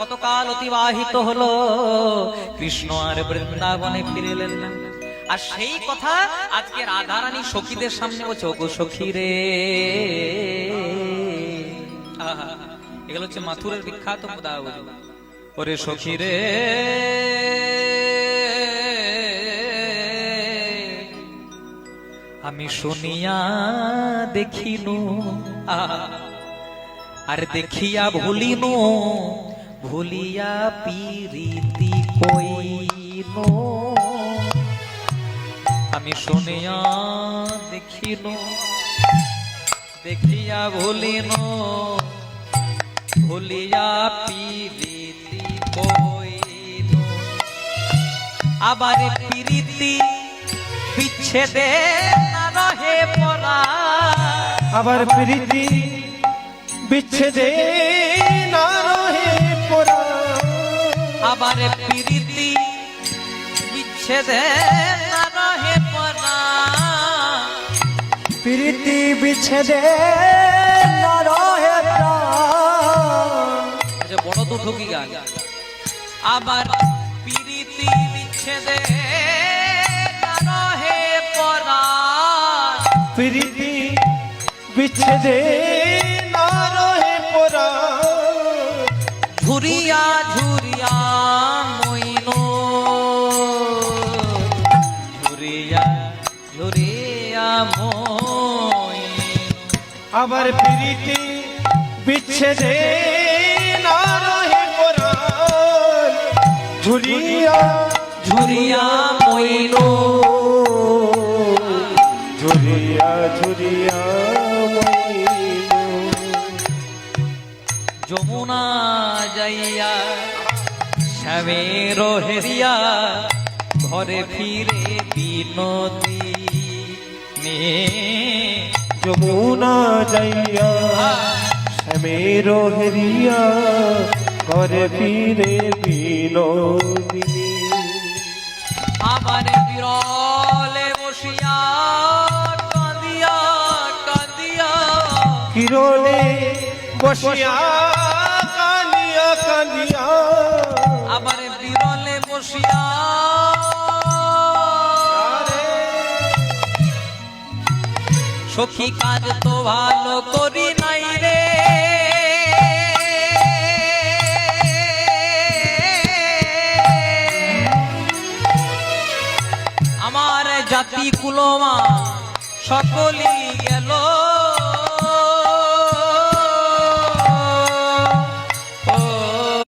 কতকাল অতিবাহিত হলো, কৃষ্ণ আর বৃন্দাবনে ফিরে এলেন না। আর সেই কথা আজকে রাধারানী সখীদের সামনে বলছে, ওগো সখী রে। এগুলো হচ্ছে মাথুরের বিখ্যাত পদাবলী। ওরে সখী রে, আমি শুনিয়া দেখিনু, আর দেখিয়া ভুলিনু, ভুলিয়া পিরিতি কইনু। আমি শুনিয়া দেখিনু, দেখিয়া ভুলিনু, ভুলিয়া পিরিতি কইনু। আবার পিরিতি বিচ্ছেদে না রহে পরা, আবার প্রীতি বিচ্ছেদে না রহে পরা। আবার পিরিতি বিচ্ছেদে না রহে পরা। প্রীতি বিচ্ছেদে না রহে পরা। আচ্ছা, বড় দুঃখী গান। আবার পিরিতি বিচ্ছেদে না রহে পরা। প্রীতি বিচ্ছেদে না রহে পরা। ঝুরিয়া ঝুরিয়া মইনো, ঝুরিয়া ঝুরিয়া মইনো। আবার প্রীতি বিচ্ছেদে না রহে পরা। ঝুরিয়া ঝুরিয়া মইনো, ঝুরিয়া ঝুরিয়া মইনো। যমুনা যাইয়া শ্যামের হেরিয়া, ঘরে ফিরে বিনোদী নে। যমুনা যাইয়া শ্যামের হেরিয়া, ঘরে ফিরে বিনোদিনী। আমার বিরলে বসিয়া কাঁদিয়া কাঁদিয়া, কিরণে বসিয়া কাঁদিয়া কাঁদিয়া। আবার বিরলে বসিয়া সখী কাজ তো ভালো করি নাই রে। আমার জাতি কুলমা সকলই গেল